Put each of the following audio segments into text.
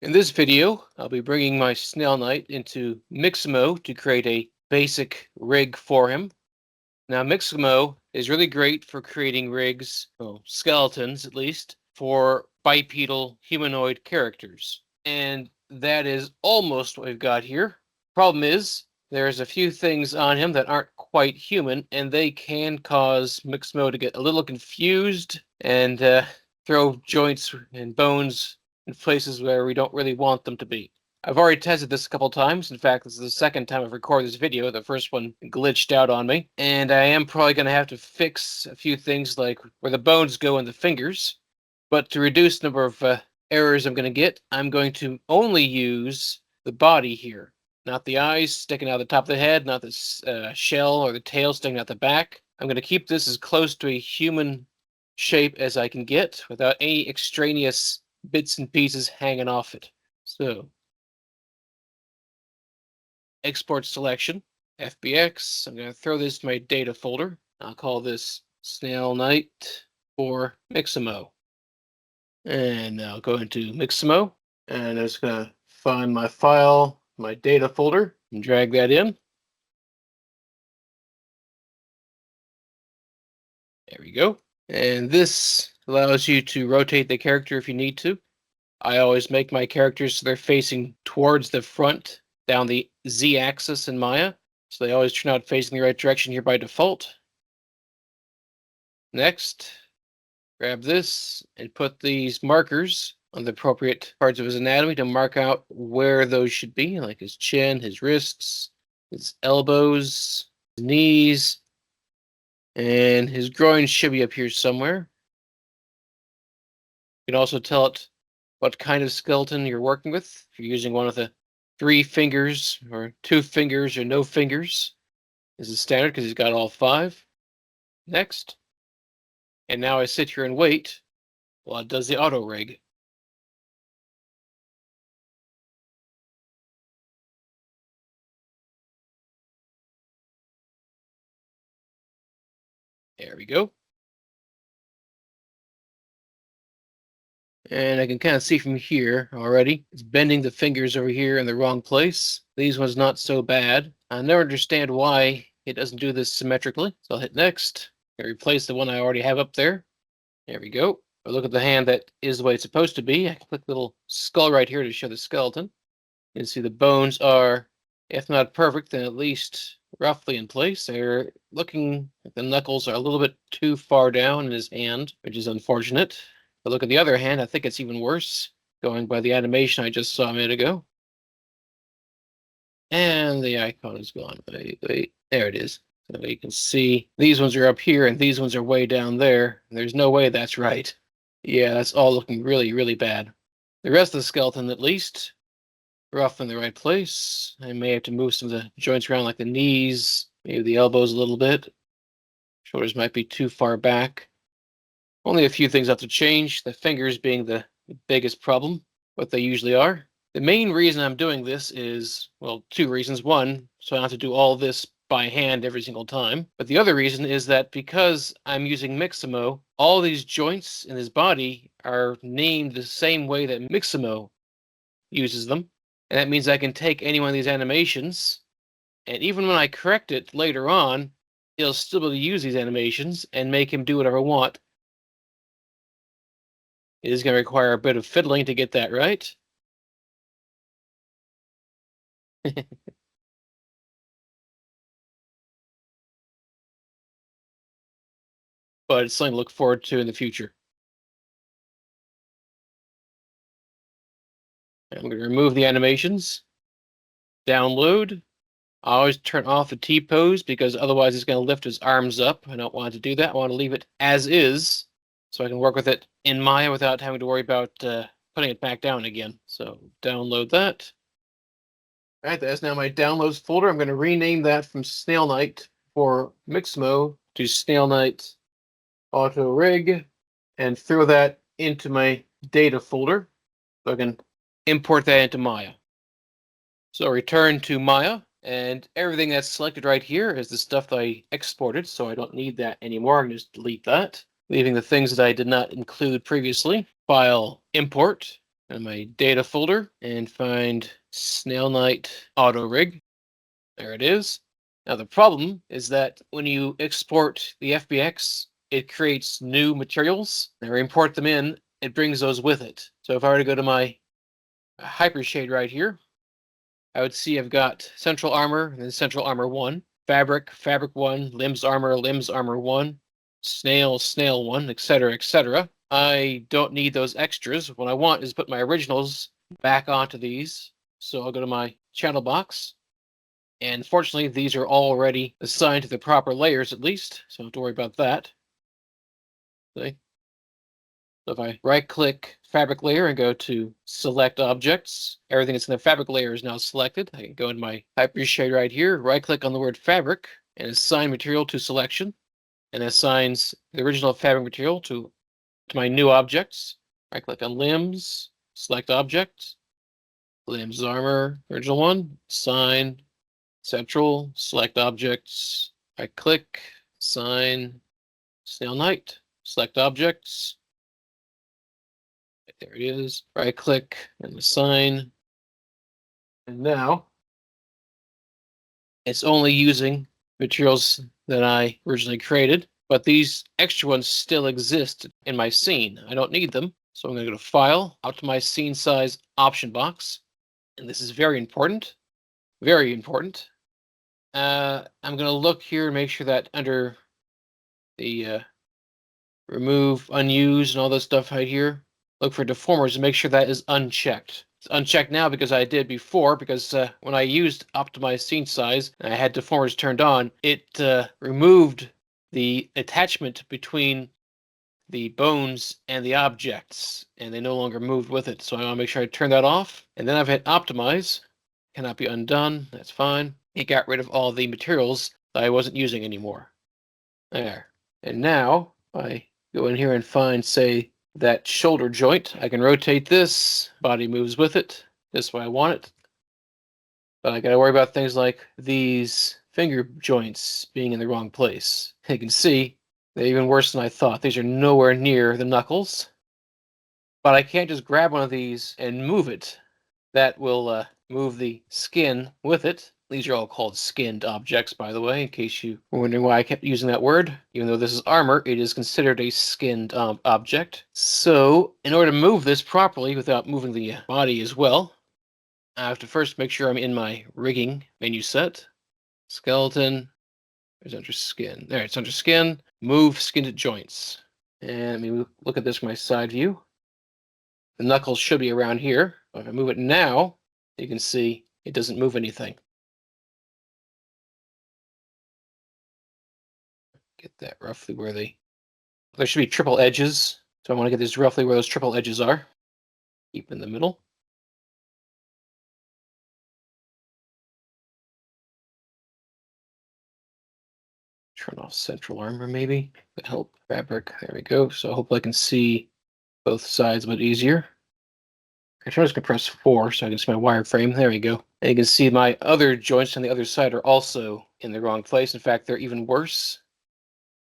In this video, I'll be bringing my Snail Knight into Mixamo to create a basic rig for him. Now, Mixamo is really great for creating rigs, well, skeletons at least, for bipedal humanoid characters. And that is almost what we've got here. Problem is, there's a few things on him that aren't quite human, and they can cause Mixamo to get a little confused and throw joints and bones in places where we don't really want them to be. I've already tested this a couple times. In fact, this is the second time I've recorded this video. The first one glitched out on me. And I am probably going to have to fix a few things like where the bones go in the fingers. But to reduce the number of errors I'm going to get, I'm going to only use the body here. Not the eyes sticking out the top of the head, not the shell or the tail sticking out the back. I'm going to keep this as close to a human shape as I can get without any extraneous bits and pieces hanging off it. So, export selection, FBX. I'm going to throw this to my data folder. I'll call this Snail Knight for Mixamo. And I'll go into Mixamo, and I'm just going to find my file, my data folder, and drag that in. There we go. And this allows you to rotate the character if you need to. I always make my characters so they're facing towards the front down the Z-axis in Maya, so they always turn out facing the right direction here by default. Next, grab this and put these markers on the appropriate parts of his anatomy to mark out where those should be, like his chin, his wrists, his elbows, his knees, and his groin should be up here somewhere. You can also tell it what kind of skeleton you're working with. If you're using one with 3 fingers or 2 fingers or no fingers, this is standard because he's got all 5. Next. And now I sit here and wait while it does the auto rig. There we go. And I can kind of see from here already, it's bending the fingers over here in the wrong place. These ones not so bad. I never understand why it doesn't do this symmetrically. So I'll hit next and replace the one I already have up there. There we go. I look at the hand that is the way it's supposed to be. I can click the little skull right here to show the skeleton. You can see the bones are, if not perfect, then at least roughly in place. They're looking like the knuckles are a little bit too far down in his hand, which is unfortunate. But look at the other hand, I think it's even worse, going by the animation I just saw a minute ago. And the icon is gone. Wait, there it is. So you can see these ones are up here and these ones are way down there. There's no way that's right. Yeah, that's all looking really, really bad. The rest of the skeleton, at least, rough in the right place. I may have to move some of the joints around, like the knees, maybe the elbows a little bit. Shoulders might be too far back. Only a few things have to change, the fingers being the biggest problem, what they usually are. The main reason I'm doing this is, well, 2 reasons. One, so I don't have to do all this by hand every single time. But the other reason is that because I'm using Mixamo, all these joints in his body are named the same way that Mixamo uses them. And that means I can take any one of these animations, and even when I correct it later on, it'll still be able to use these animations and make him do whatever I want. It is going to require a bit of fiddling to get that right. But it's something to look forward to in the future. I'm going to remove the animations. Download. I always turn off the T-pose because otherwise it's going to lift his arms up. I don't want to do that. I want to leave it as is so I can work with it in Maya without having to worry about putting it back down again. So download that. All right, that's now my downloads folder. I'm going to rename that from Snail Knight for Mixamo to Snail Knight Auto Rig and throw that into my data folder so I can import that into Maya. So return to Maya, and everything that's selected right here is the stuff that I exported, so I don't need that anymore. I can just delete that, leaving the things that I did not include previously. File, import, in my data folder and find Snail Night Auto Rig. There it is. Now the problem is that when you export the FBX, it creates new materials. And I import them in, it brings those with it. So if I were to go to my hypershade right here, I would see I've got Central Armor and then Central Armor 1, Fabric, Fabric 1, Limbs Armor, Limbs Armor 1, Snail, Snail 1, etc., etc. I don't need those extras. What I want is put my originals back onto these. So I'll go to my channel box. And fortunately, these are already assigned to the proper layers at least, so don't have to worry about that. See? So if I right-click fabric layer and go to select objects, everything that's in the fabric layer is now selected. I can go in my hypershade right here, right-click on the word fabric, and assign material to selection, and assigns the original fabric material to my new objects. Right-click on limbs, select object, limbs armor, original one, assign, central, select objects, right-click, assign, Snail Night, select objects. There it is. Right click and assign. And now it's only using materials that I originally created, but these extra ones still exist in my scene. I don't need them. So I'm going to go to File, Optimize Scene Size option box. And this is very important. Very important. I'm going to look here and make sure that under the remove unused and all this stuff right here, look for deformers and make sure that is unchecked. It's unchecked now because I did before, because when I used optimized scene size and I had deformers turned on, it removed the attachment between the bones and the objects, and they no longer moved with it. So I want to make sure I turn that off. And then I've hit optimize. Cannot be undone. That's fine. It got rid of all the materials that I wasn't using anymore. There. And now I go in here and find, say, that shoulder joint. I can rotate this, body moves with it, this way I want it. But I gotta worry about things like these finger joints being in the wrong place. You can see they're even worse than I thought. These are nowhere near the knuckles. But I can't just grab one of these and move it. That will move the skin with it. These are all called skinned objects, by the way, in case you were wondering why I kept using that word. Even though this is armor, it is considered a skinned object. So, in order to move this properly without moving the body as well, I have to first make sure I'm in my rigging menu set. Skeleton, there's under skin. There, it's under skin. Move skinned joints. And let me look at this from my side view. The knuckles should be around here. If I move it now, you can see it doesn't move anything. Get that roughly where there should be triple edges. So I want to get this roughly where those triple edges are. Keep in the middle. Turn off central armor maybe. That help. Fabric. There we go. So hopefully I can see both sides a bit easier. I'm just gonna press 4 so I can see my wireframe. There we go. And you can see my other joints on the other side are also in the wrong place. In fact, they're even worse.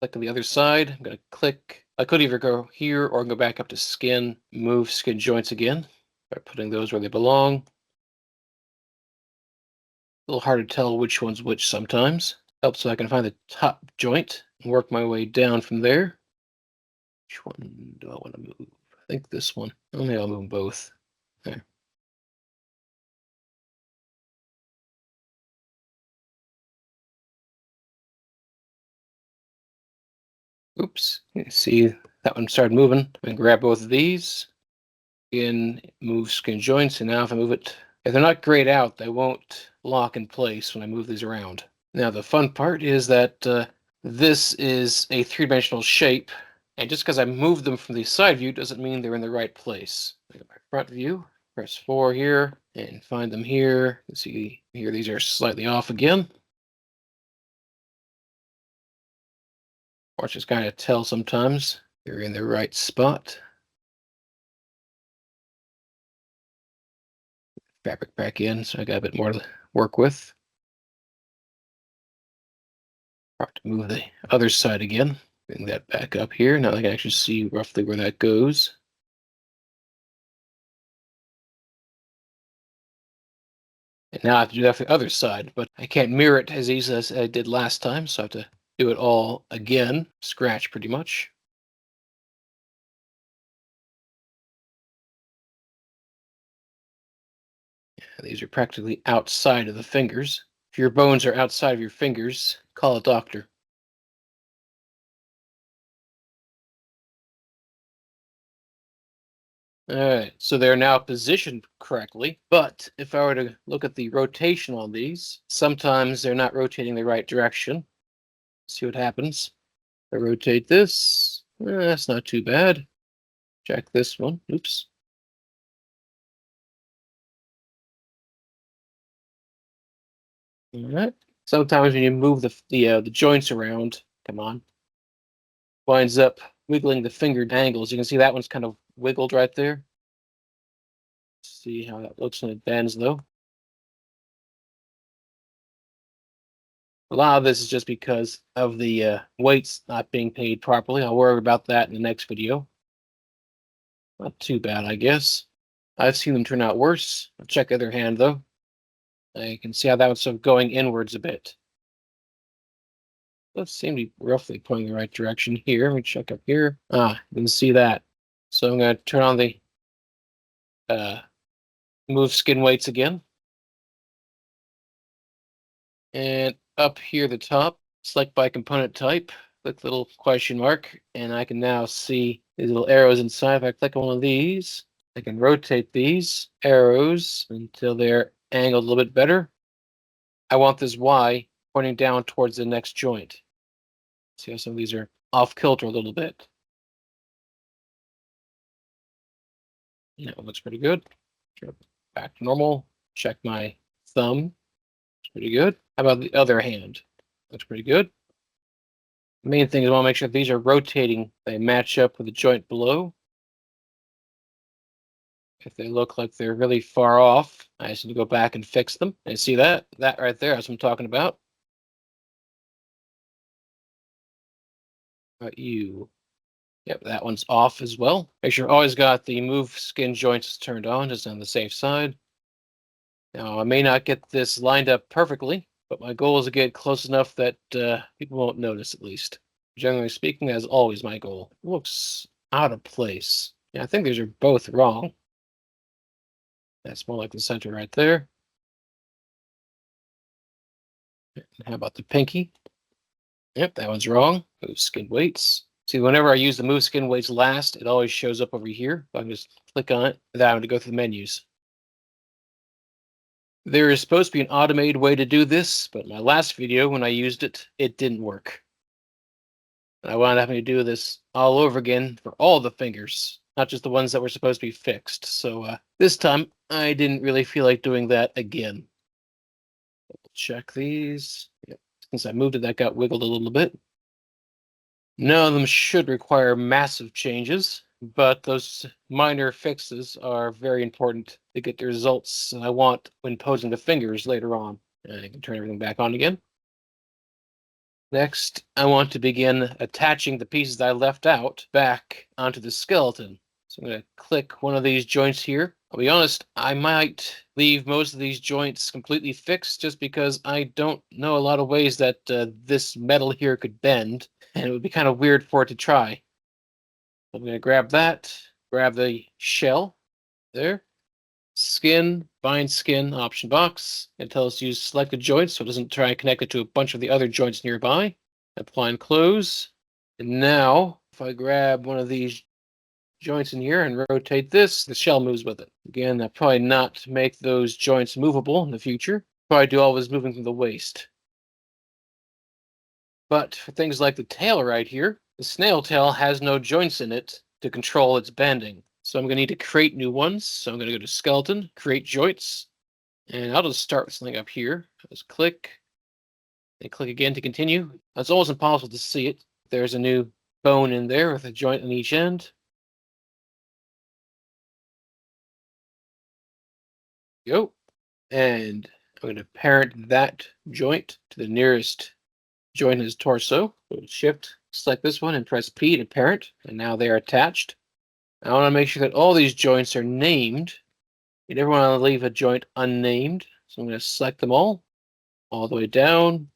Click on the other side. I'm gonna click. I could either go here or go back up to skin, move skin joints again by putting those where they belong. A little hard to tell which one's which sometimes. Helps so I can find the top joint and work my way down from there. Which one do I want to move? I think this one. Oh, maybe I'll move them both. There. Oops. You see that one started moving. I can grab both of these. Again, move skin joints, and now if I move it, if they're not grayed out, they won't lock in place when I move these around. Now the fun part is that this is a three-dimensional shape, and just because I moved them from the side view doesn't mean they're in the right place. I got my front view, press 4 here, and find them here. You see here these are slightly off again. Or just kind of tell sometimes you're in the right spot. Fabric back in, so I got a bit more to work with. Have to move the other side again. Bring that back up here. Now I can actually see roughly where that goes. And now I have to do that for the other side, but I can't mirror it as easily as I did last time, so I have to do it all again, scratch pretty much. These are practically outside of the fingers. If your bones are outside of your fingers, call a doctor. Alright, so they're now positioned correctly, but if I were to look at the rotation on these, sometimes they're not rotating the right direction. See what happens. I rotate this. That's not too bad. Check this one. Oops. All right. Sometimes when you move the joints around, come on, winds up wiggling the fingered angles. You can see that one's kind of wiggled right there. See how that looks when it bends, though. A lot of this is just because of the weights not being paid properly. I'll worry about that in the next video. Not too bad, I guess. I've seen them turn out worse. I'll check the other hand, though. I can see how that one's sort of going inwards a bit. Does seem to be roughly pointing the right direction here. Let me check up here. You can see that. So I'm going to turn on the move skin weights again. And up here at the top, select by component type, click the little question mark, and I can now see these little arrows inside. If I click on one of these, I can rotate these arrows until they're angled a little bit better. I want this Y pointing down towards the next joint. See how some of these are off kilter a little bit. That one looks pretty good. Back to normal. Check my thumb. It's pretty good. How about the other hand? Looks pretty good. The main thing is I want to make sure these are rotating. They match up with the joint below. If they look like they're really far off, I just need to go back and fix them. And see that? That right there, that's what I'm talking about. How about you? Yep, that one's off as well. Make sure you always got the move skin joints turned on, just on the safe side. Now, I may not get this lined up perfectly, but my goal is to get close enough that people won't notice, at least. Generally speaking, that's always my goal. It looks out of place. Yeah, I think these are both wrong. That's more like the center right there. How about the pinky? Yep, that one's wrong. Move skin weights. See, whenever I use the move skin weights last, it always shows up over here. So I can just click on it, and then I'm going to go through the menus. There is supposed to be an automated way to do this, but my last video, when I used it, it didn't work. I wound up having to do this all over again for all the fingers, not just the ones that were supposed to be fixed. So this time, I didn't really feel like doing that again. Check these. Yep. Since I moved it, that got wiggled a little bit. None of them should require massive changes, but those minor fixes are very important to get the results I want when posing the fingers later on. And I can turn everything back on again. Next, I want to begin attaching the pieces I left out back onto the skeleton. So I'm going to click one of these joints here. I'll be honest, I might leave most of these joints completely fixed just because I don't know a lot of ways that this metal here could bend, and it would be kind of weird for it to try. I'm going to grab that, grab the shell there, skin, bind skin option box. It tells us to use selected joints so it doesn't try and connect it to a bunch of the other joints nearby. Apply and close. And now, if I grab one of these joints in here and rotate this, the shell moves with it. Again, I'll probably not make those joints movable in the future. Probably do all this moving from the waist. But for things like the tail right here, the snail tail has no joints in it to control its bending. So I'm going to need to create new ones. So I'm going to go to skeleton, create joints, and I'll just start with something up here. Just click, and click again to continue. It's almost impossible to see it. There's a new bone in there with a joint on each end. Go. And I'm going to parent that joint to the nearest joint in his torso. So shift, select this one, and press P to parent. And now they are attached. I want to make sure that all these joints are named. You never want to leave a joint unnamed. So I'm going to select them all the way down.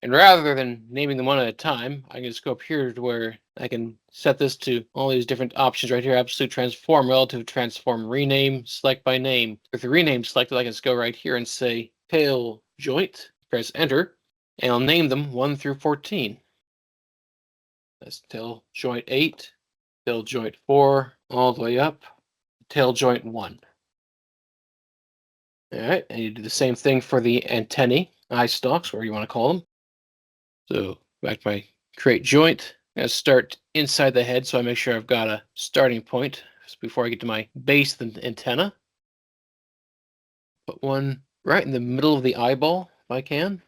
And rather than naming them one at a time, I can just go up here to where I can set this to all these different options right here. Absolute transform, relative transform, rename, select by name. With the rename selected, I can just go right here and say tail joint, press enter, and I'll name them 1 through 14. That's tail joint 8, tail joint 4, all the way up, tail joint 1. All right, and you do the same thing for the antennae, eye stalks, whatever you want to call them. So back to my create joint. I'm going to start inside the head, so I make sure I've got a starting point before I get to my base of the antenna. Put one right in the middle of the eyeball, if I can.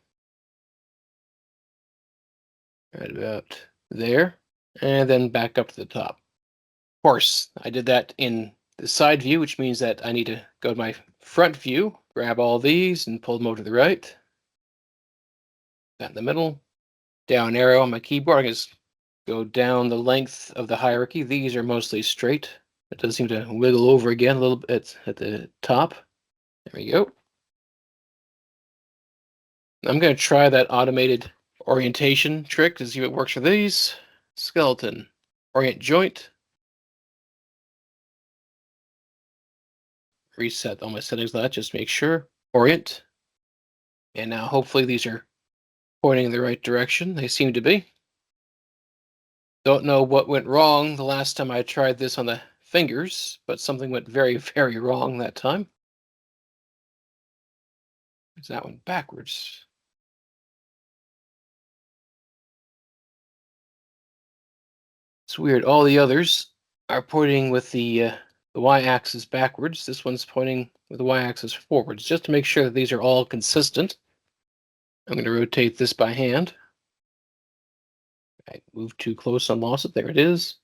Right about there. And then back up to the top. Of course, I did that in the side view, which means that I need to go to my front view, grab all these and pull them over to the right. That in the middle. Down arrow on my keyboard, I can just go down the length of the hierarchy. These are mostly straight. It does seem to wiggle over again a little bit at the top. There we go. I'm going to try that automated orientation trick to see what works for these. Skeleton. Orient joint. Reset all my settings of that, just make sure. Orient. And now hopefully these are pointing in the right direction. They seem to be. Don't know what went wrong the last time I tried this on the fingers, but something went very, very wrong that time. Is that one backwards? It's weird. All the others are pointing with the y-axis backwards. This one's pointing with the y-axis forwards, just to make sure that these are all consistent. I'm going to rotate this by hand. I moved too close and lost it. There it is.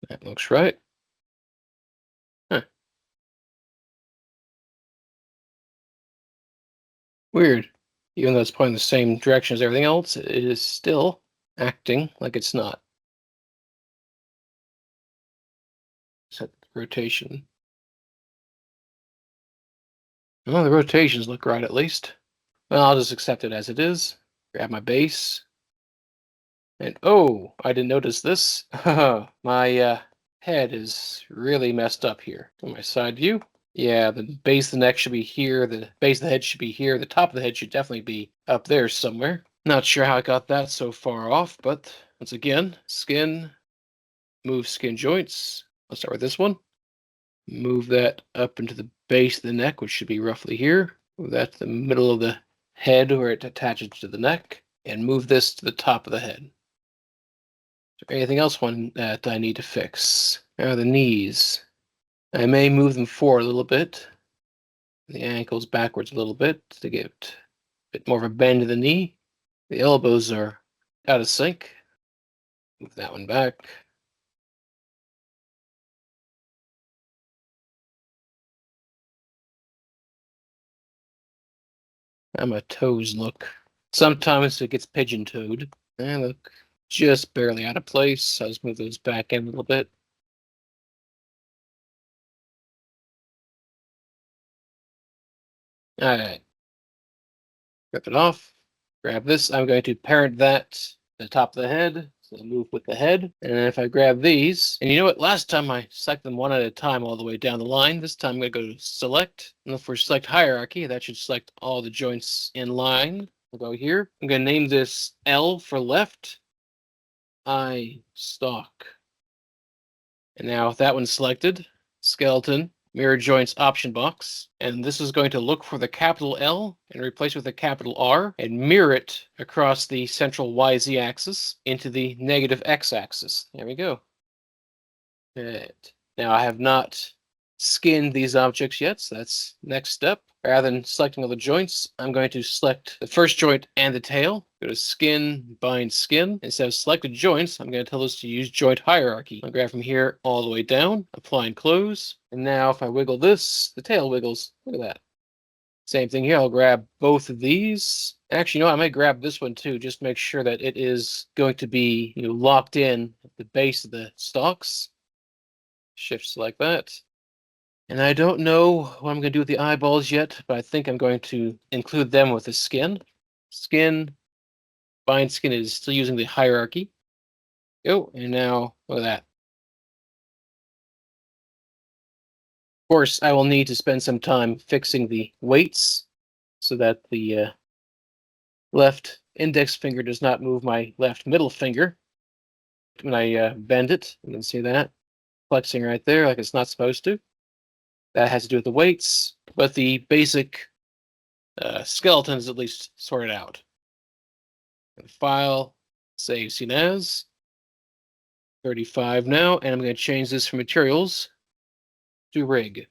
That looks right. Huh. Weird. Even though it's pointing the same direction as everything else, it is still acting like it's not. Set the rotation. Well, the rotations look right at least. Well, I'll just accept it as it is. Grab my base. And oh, I didn't notice this. My head is really messed up here. On my side view. Yeah, the base of the neck should be here. The base of the head should be here. The top of the head should definitely be up there somewhere. Not sure how I got that so far off, but once again, skin, move skin joints. Let's start with this one. Move that up into the base of the neck, which should be roughly here. Move that to the middle of the head where it attaches to the neck, and move this to the top of the head. Is there anything else that I need to fix? Now the knees. I may move them forward a little bit. The ankles backwards a little bit to get a bit more of a bend to the knee. The elbows are out of sync. Move that one back. How my toes look. Sometimes it gets pigeon-toed. They look just barely out of place. I'll just move those back in a little bit. All right. Rip it off. Grab this. I'm going to parent that to the top of the head. So move with the head. And if I grab these, and you know what? Last time I select them one at a time all the way down the line. This time I'm going to go to select. And for select hierarchy, that should select all the joints in line. We'll go here. I'm going to name this L for left. Eye stalk. And now with that one selected, skeleton, mirror joints option box, and this is going to look for the capital L and replace it with a capital R and mirror it across the central YZ axis into the negative X axis. There we go. Good. Now I have not skinned these objects yet, so that's next step. Rather than selecting all the joints, I'm going to select the first joint and the tail. Go to skin, bind skin. Instead of selected joints, I'm going to tell this to use joint hierarchy. I'll grab from here all the way down, apply and close. And now if I wiggle this, the tail wiggles. Look at that. Same thing here. I'll grab both of these. Actually, you know what? I might grab this one too, just make sure that it is going to be locked in at the base of the stalks. Shifts like that. And I don't know what I'm going to do with the eyeballs yet, but I think I'm going to include them with the skin. Skin, bind skin is still using the hierarchy. Oh, and now look at that. Of course, I will need to spend some time fixing the weights so that the left index finger does not move my left middle finger when I bend it. You can see that flexing right there like it's not supposed to. That has to do with the weights, but the basic skeleton is at least sorted out. File, save scene as 35 now, and I'm going to change this from materials to rig.